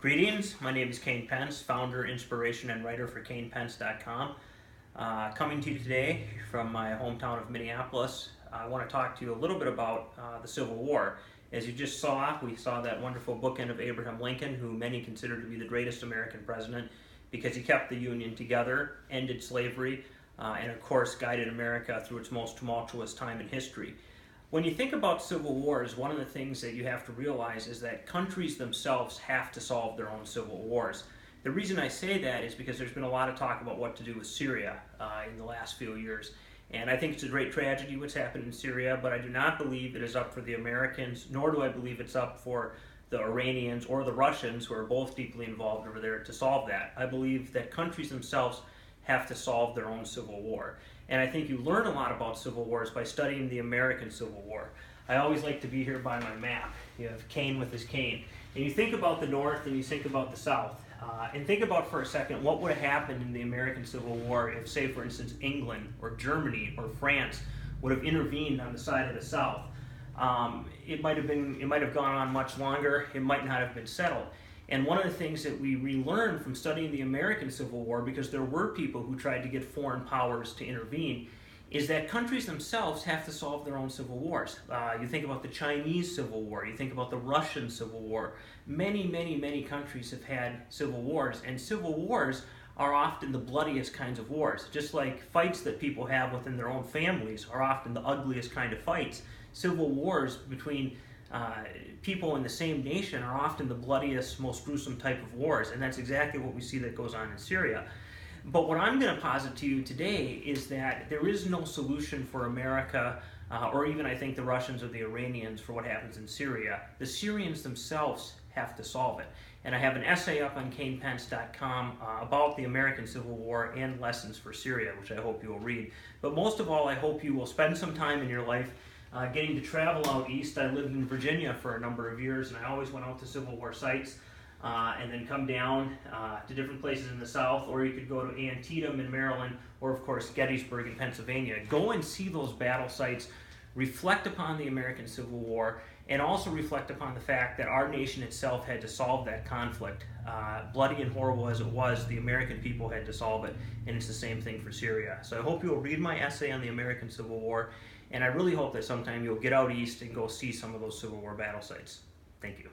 Greetings, my name is Cain Pence, founder, inspiration, and writer for CainPence.com. Coming to you today from my hometown of Minneapolis. I want to talk to you a little bit about the Civil War. As you just saw, we saw that wonderful bookend of Abraham Lincoln, who many consider to be the greatest American president because he kept the Union together, ended slavery, and of course guided America through its most tumultuous time in history. When you think about civil wars, one of the things that you have to realize is that countries themselves have to solve their own civil wars. The reason I say that is because there's been a lot of talk about what to do with Syria in the last few years. And I think it's a great tragedy what's happened in Syria, but I do not believe it is up for the Americans, nor do I believe it's up for the Iranians or the Russians, who are both deeply involved over there, to solve that. I believe that countries themselves have to solve their own civil war. And I think you learn a lot about civil wars by studying the American Civil War. I always like to be here by my map. You have Cain with his cane. And you think about the North and you think about the South. And think about for a second what would have happened in the American Civil War if, say, for instance, England or Germany or France would have intervened on the side of the South. It might have gone on much longer. It might not have been settled. And one of the things that we relearned from studying the American Civil War, because there were people who tried to get foreign powers to intervene, is that countries themselves have to solve their own civil wars. You think about the Chinese Civil War, you think about the Russian Civil War. Many countries have had civil wars, and civil wars are often the bloodiest kinds of wars. Just like fights that people have within their own families are often the ugliest kind of fights, civil wars between people in the same nation are often the bloodiest, most gruesome type of wars, and that's exactly what we see that goes on in Syria. But what I'm going to posit to you today is that there is no solution for America, or even I think the Russians or the Iranians, for what happens in Syria. The Syrians themselves have to solve it. And I have an essay up on CainPence.com about the American Civil War and lessons for Syria, which I hope you will read. But most of all, I hope you will spend some time in your life getting to travel out east. I lived in Virginia for a number of years, and I always went out to Civil War sites and then come down to different places in the South, or you could go to Antietam in Maryland, or of course Gettysburg in Pennsylvania. Go and see those battle sites, reflect upon the American Civil War, and also reflect upon the fact that our nation itself had to solve that conflict. Bloody and horrible as it was, the American people had to solve it, and it's the same thing for Syria. So I hope you will read my essay on the American Civil War, and I really hope that sometime you'll get out east and go see some of those Civil War battle sites. Thank you.